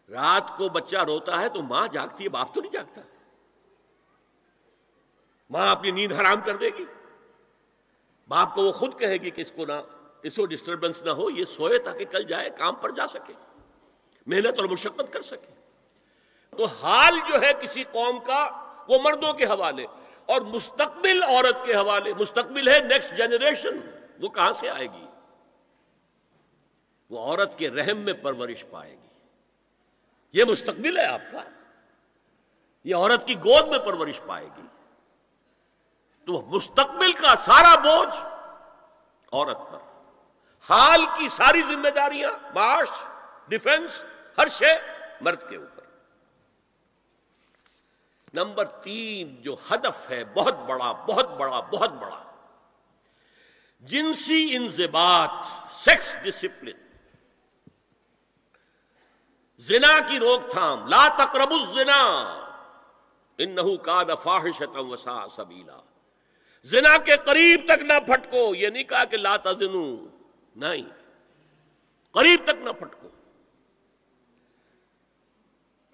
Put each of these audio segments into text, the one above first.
رات کو بچہ روتا ہے تو ماں جاگتی ہے، باپ تو نہیں جاگتا. ماں اپنی نیند حرام کر دے گی، باپ کو وہ خود کہے گی کہ اس کو ڈسٹربنس نہ ہو، یہ سوئے تاکہ کل جائے کام پر جا سکے، محنت اور مشقت کر سکے. تو حال جو ہے کسی قوم کا وہ مردوں کے حوالے، اور مستقبل عورت کے حوالے. مستقبل ہے نیکسٹ جنریشن، وہ کہاں سے آئے گی؟ وہ عورت کے رحم میں پرورش پائے گی. یہ مستقبل ہے آپ کا، یہ عورت کی گود میں پرورش پائے گی. تو مستقبل کا سارا بوجھ عورت پر، حال کی ساری ذمہ داریاں، معاش، ڈیفنس، ہر شے مرد کے اوپر. نمبر 3 جو ہدف ہے بہت بڑا بہت بڑا بہت بڑا، جنسی انضباط، سیکس ڈسپلن، زنا کی روک تھام. لا تقربوا الزنا انہ کان فاحشۃ وساء سبیلا. زنا کے قریب تک نہ پھٹکو. یہ نہیں کہا کہ لا تزنوا، نہیں، قریب تک نہ پھٹکو.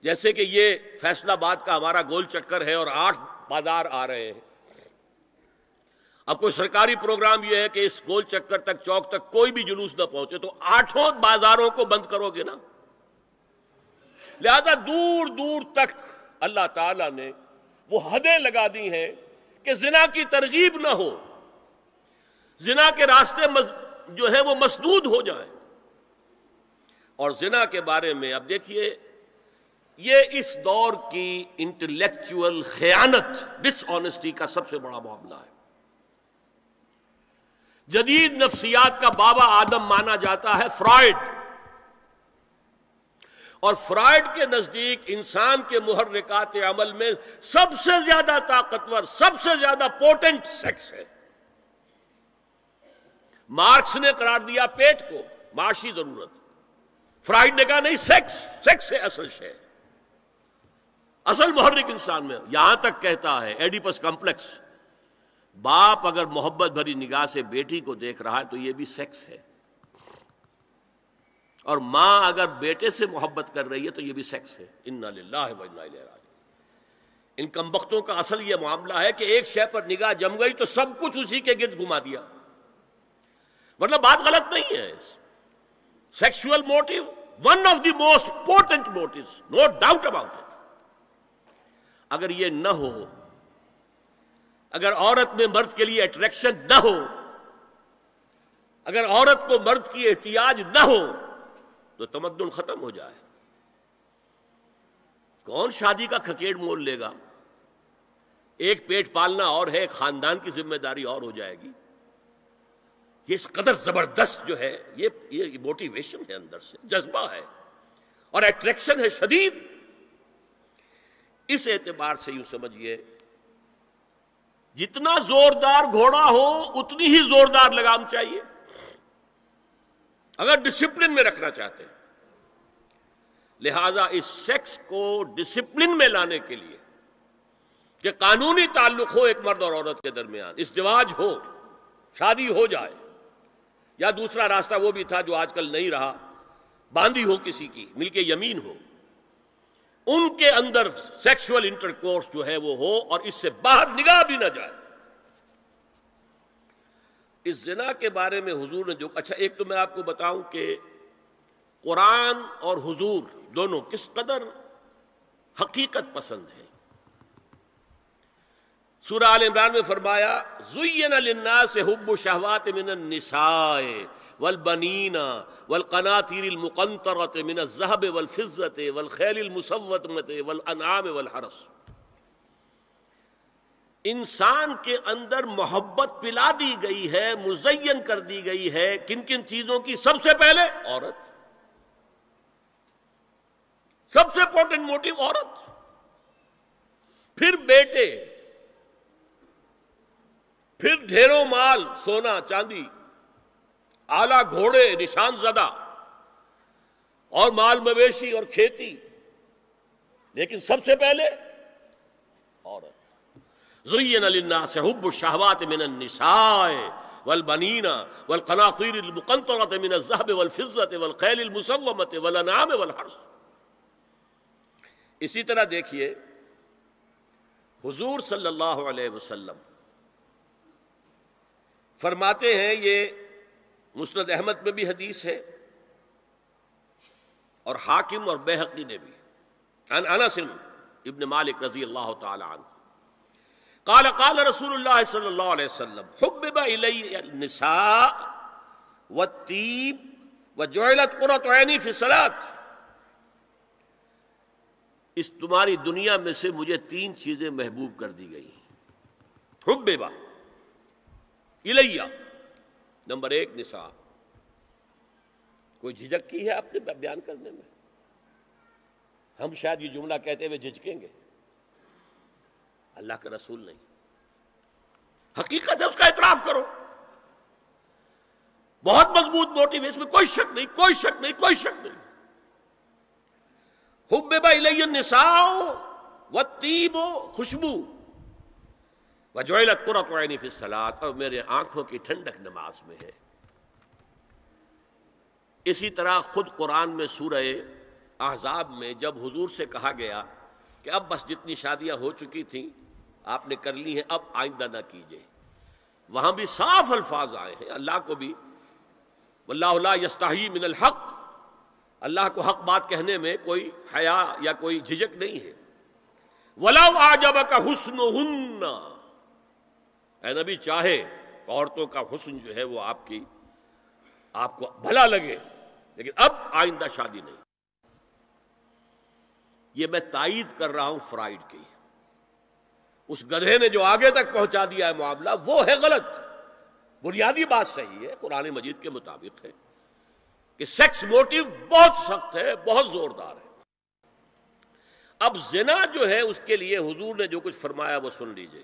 جیسے کہ یہ فیصل آباد کا ہمارا گول چکر ہے اور 8 بازار آ رہے ہیں. اب کوئی سرکاری پروگرام یہ ہے کہ اس گول چکر تک، چوک تک کوئی بھی جلوس نہ پہنچے، تو 8 بازاروں کو بند کرو گے نا. لہذا دور دور تک اللہ تعالیٰ نے وہ حدیں لگا دی ہیں کہ زنا کی ترغیب نہ ہو، زنا کے راستے جو ہے وہ مسدود ہو جائیں. اور زنا کے بارے میں اب دیکھیے، یہ اس دور کی انٹلیکچول خیانت، ڈس آنیسٹی کا سب سے بڑا معاملہ ہے. جدید نفسیات کا بابا آدم مانا جاتا ہے فرائڈ، اور فرائڈ کے نزدیک انسان کے محرکات عمل میں سب سے زیادہ طاقتور، سب سے زیادہ پوٹنٹ سیکس ہے. مارکس نے قرار دیا پیٹ کو معاشی ضرورت، فرائڈ نے کہا نہیں، سیکس ہے اصل شے، اصل محرک انسان میں. یہاں تک کہتا ہے ایڈیپس کمپلیکس، باپ اگر محبت بھری نگاہ سے بیٹی کو دیکھ رہا ہے تو یہ بھی سیکس ہے، اور ماں اگر بیٹے سے محبت کر رہی ہے تو یہ بھی سیکس ہے. انا للہ و انا الیہ راجعون. ان کمبختوں کا اصل یہ معاملہ ہے کہ ایک شے پر نگاہ جم گئی تو سب کچھ اسی کے گرد گھما دیا. مطلب بات غلط نہیں ہے. Sexual motive one of the most important motives, no doubt about it. اگر یہ نہ ہو، اگر عورت میں مرد کے لیے اٹریکشن نہ ہو، اگر عورت کو مرد کی احتیاج نہ ہو تو تمدن ختم ہو جائے. کون شادی کا کھکیڑ مول لے گا؟ ایک پیٹ پالنا اور ہے، ایک خاندان کی ذمہ داری اور ہو جائے گی. یہ اس قدر زبردست جو ہے، یہ موٹیویشن ہے، اندر سے جذبہ ہے اور اٹریکشن ہے شدید. اس اعتبار سے یوں سمجھیے، جتنا زوردار گھوڑا ہو اتنی ہی زوردار لگام چاہیے اگر ڈسپلن میں رکھنا چاہتے ہیں. لہذا اس سیکس کو ڈسپلن میں لانے کے لیے کہ قانونی تعلق ہو ایک مرد اور عورت کے درمیان، ازدواج ہو، شادی ہو جائے، یا دوسرا راستہ وہ بھی تھا جو آج کل نہیں رہا، باندھی ہو کسی کی، مل کے یمین ہو، ان کے اندر سیکشول انٹرکورس جو ہے وہ ہو اور اس سے باہر نگاہ بھی نہ جائے. اس زنا کے بارے میں حضور نے جو اچھا، ایک تو میں آپ کو بتاؤں کہ قرآن اور حضور دونوں کس قدر حقیقت پسند ہے. سورہ آل عمران میں فرمایا زُيِّنَ لِلنَّاسِ حُبُّ الشَّهَوَاتِ مِنَ النِّسَاءِ والبنین والقناطیر المقنطرة من الذهب والفضة والخیل المسومة والانعام والحرث. انسان کے اندر محبت پلا دی گئی ہے، مزین کر دی گئی ہے. کن کن چیزوں کی؟ سب سے پہلے عورت، سب سے امپورٹنٹ موٹیو عورت، پھر بیٹے، پھر ڈھیروں مال، سونا چاندی، اعلیٰ گھوڑے نشان زدہ، اور مال مویشی اور کھیتی، لیکن سب سے پہلے عورت. زُيِّنَ لِلنَّاسِ حُبُّ الشَّهَوَاتِ مِنَ النِّسَاءِ والبنین والقناطیر المقنطرة من الذهب والفضة والخیل المسومة والانعام والحرث. اسی طرح دیکھیے حضور صلی اللہ علیہ وسلم فرماتے ہیں، یہ مسند احمد میں بھی حدیث ہے اور حاکم اور بیہقی نے بھی، عن انس ابن مالک رضی اللہ تعالی عنہ قال قال رسول اللہ صلی اللہ علیہ وسلم حبب الی النساء والطیب وجعلت قرۃ عینی فی الصلاۃ، اس تمہاری دنیا میں سے مجھے 3 چیزیں محبوب کر دی گئی ہیں۔ حبب الی، نمبر 1 نساء، کوئی جھجک کی ہے آپ نے بیان کرنے میں؟ ہم شاید یہ جملہ کہتے ہوئے جھجکیں گے، اللہ کے رسول نہیں، حقیقت ہے، اس کا اعتراف کرو، بہت مضبوط موٹیو ہے، اس میں کوئی شک نہیں، کوئی شک نہیں، کوئی شک نہیں۔ حبب الی النساء والطیب، خوشبو، وجعلت قرۃ عینی فی الصلاۃ، اور میرے آنکھوں کی ٹھنڈک نماز میں ہے۔ اسی طرح خود قرآن میں سورہ احزاب میں جب حضور سے کہا گیا کہ اب بس جتنی شادیاں ہو چکی تھیں آپ نے کر لی ہیں، اب آئندہ نہ کیجیے، وہاں بھی صاف الفاظ آئے ہیں، اللہ کو بھی واللہ لا یستحیی من الحق، اللہ کو حق بات کہنے میں کوئی حیا یا کوئی جھجک نہیں ہے۔ وَلَوْ أَعْجَبَكَ حُسْنُهُنَّ، اے نبی چاہے عورتوں کا حسن جو ہے وہ آپ کو بھلا لگے، لیکن اب آئندہ شادی نہیں۔ یہ میں تائید کر رہا ہوں فرائڈ کی، اس گدھے نے جو آگے تک پہنچا دیا ہے معاملہ وہ ہے غلط، بنیادی بات صحیح ہے، قرآن مجید کے مطابق ہے کہ سیکس موٹیو بہت سخت ہے، بہت زوردار ہے۔ اب زنا جو ہے اس کے لیے حضور نے جو کچھ فرمایا وہ سن لیجئے۔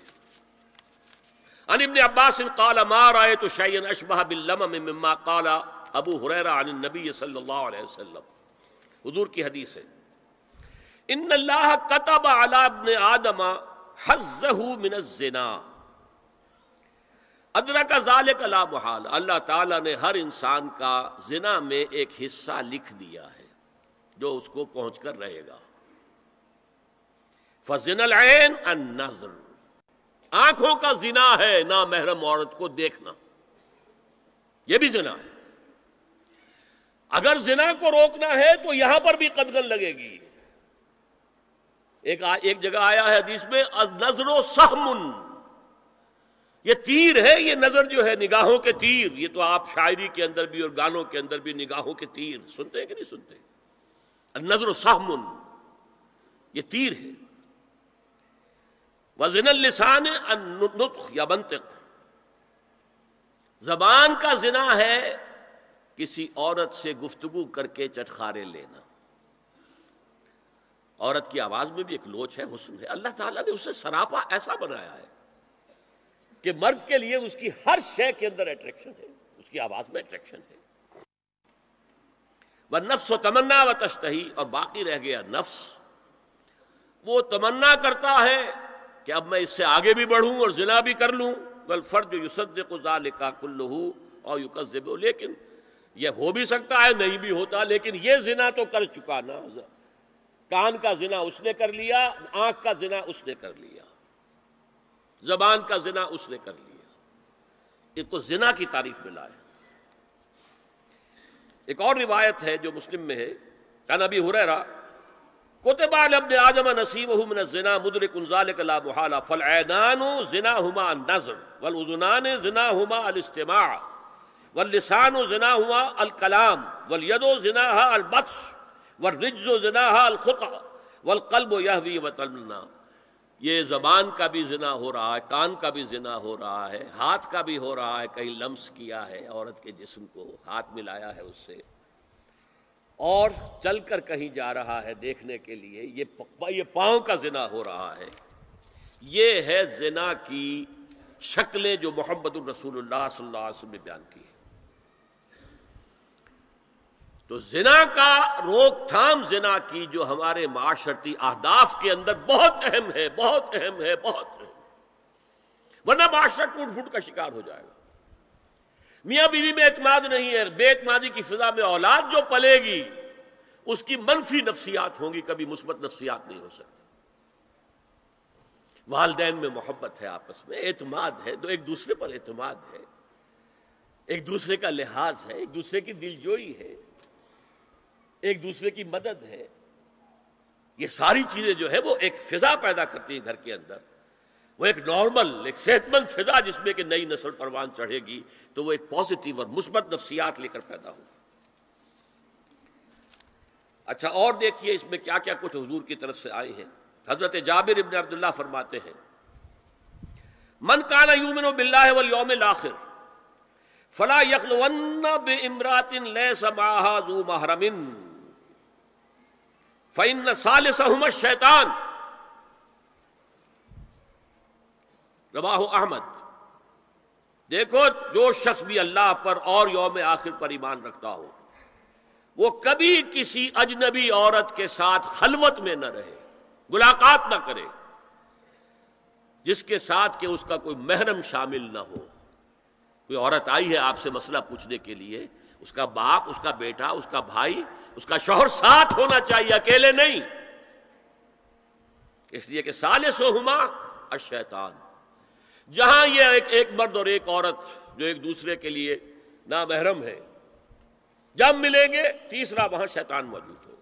عن ابن عباس قال ما رأيت شيئا اشبه باللمم مما قال ابو ہریرہ عن النبی صلی اللہ علیہ وسلم، حضور کی حدیث ہے، ان اللہ كتب على ابن آدم حظه من الزنا ادرک ذلك لا محال، اللہ تعالیٰ نے ہر انسان کا زنا میں ایک حصہ لکھ دیا ہے جو اس کو پہنچ کر رہے گا۔ فزنا العین النظر، آنکھوں کا زنا ہے نامحرم عورت کو دیکھنا، یہ بھی زنا ہے۔ اگر زنا کو روکنا ہے تو یہاں پر بھی قدغن لگے گی۔ ایک جگہ آیا ہے حدیث میں النظر سہم، یہ تیر ہے، یہ نظر جو ہے نگاہوں کے تیر، یہ تو آپ شاعری کے اندر بھی اور گانوں کے اندر بھی نگاہوں کے تیر سنتے ہیں کہ نہیں سنتے؟ النظر سہم، یہ تیر ہے۔ وزنا اللسان النطق یا منطق، زبان کا زنا ہے کسی عورت سے گفتگو کر کے چٹخارے لینا۔ عورت کی آواز میں بھی ایک لوچ ہے، حسن ہے، اللہ تعالیٰ نے اسے سراپا ایسا بنایا ہے کہ مرد کے لیے اس کی ہر شے کے اندر اٹریکشن ہے، اس کی آواز میں اٹریکشن ہے۔ والنفس تمنا و تشتہی، اور باقی رہ گیا نفس، وہ تمنا کرتا ہے کہ اب میں اس سے آگے بھی بڑھوں اور زنا بھی کر لوں، والفرج یصدق ذلک کلہ او یکذب، لیکن یہ ہو بھی سکتا ہے نہیں بھی ہوتا، لیکن یہ زنا تو کر چکا نا، کان کا زنا اس نے کر لیا، آنکھ کا زنا اس نے کر لیا، زبان کا زنا اس نے کر لیا، اس کو زنا کی تعریف میں لائے۔ ایک اور روایت ہے جو مسلم میں ہے، عن ابی ہریرہ کتب علی ابن آدم نصیبہ من الزنا مدرک ذلک لا محالہ فالعینان زناہما النظر والاذنان زناہما الاستماع واللسان زناہما الکلام والید زناہا البطش والرجز زناہا الخطأ والقلب یہوی وتمنا، یہ زبان کا بھی زنا ہو رہا ہے، کان کا بھی زنا ہو رہا ہے، ہاتھ کا بھی ہو رہا ہے، کہیں لمس کیا ہے عورت کے جسم کو، ہاتھ ملایا ہے اس سے، اور چل کر کہیں جا رہا ہے دیکھنے کے لیے، یہ پاؤں کا زنا ہو رہا ہے۔ یہ ہے زنا کی شکلیں جو محمد الرسول اللہ صلی اللہ علیہ وسلم نے بیان کی ہے۔ تو زنا کا روک تھام، زنا کی جو ہمارے معاشرتی اہداف کے اندر بہت اہم ہے، بہت اہم ہے، بہت اہم، ورنہ معاشرہ ٹوٹ پھوٹ کا شکار ہو جائے گا۔ میاں بیوی میں اعتماد نہیں ہے، بے اعتمادی کی فضا میں اولاد جو پلے گی اس کی منفی نفسیات ہوں گی، کبھی مثبت نفسیات نہیں ہو سکتی۔ والدین میں محبت ہے، آپس میں اعتماد ہے، ایک دوسرے پر اعتماد ہے، ایک دوسرے کا لحاظ ہے، ایک دوسرے کی دلجوئی ہے، ایک دوسرے کی مدد ہے۔ یہ ساری چیزیں جو ہے وہ ایک فضا پیدا کرتی ہیں گھر کے اندر، وہ ایک نارمل، ایک صحت مند فضا جس میں کہ نئی نسل پروان چڑھے گی تو وہ ایک پازیٹیو اور مثبت نفسیات لے کر پیدا ہوگی۔ اچھا، اور دیکھیے اس میں کیا کیا کچھ حضور کی طرف سے آئے ہیں۔ حضرت جابر ابن عبداللہ فرماتے ہیں، من کان یؤمن باللہ والیوم الآخر فلا یخلون بامرأۃ لیس معها ذو محرم فإن ثالثہما الشیطان، رواہ احمد۔ دیکھو، جو شخص بھی اللہ پر اور یوم آخر پر ایمان رکھتا ہو وہ کبھی کسی اجنبی عورت کے ساتھ خلوت میں نہ رہے، ملاقات نہ کرے جس کے ساتھ کہ اس کا کوئی محرم شامل نہ ہو۔ کوئی عورت آئی ہے آپ سے مسئلہ پوچھنے کے لیے، اس کا باپ، اس کا بیٹا، اس کا بھائی، اس کا شوہر ساتھ ہونا چاہیے، اکیلے نہیں، اس لیے کہ ثالثہما الشیطان۔ جہاں یہ ایک مرد اور ایک عورت جو ایک دوسرے کے لیے نامحرم ہے، جب ملیں گے تیسرا وہاں شیطان موجود ہوگا۔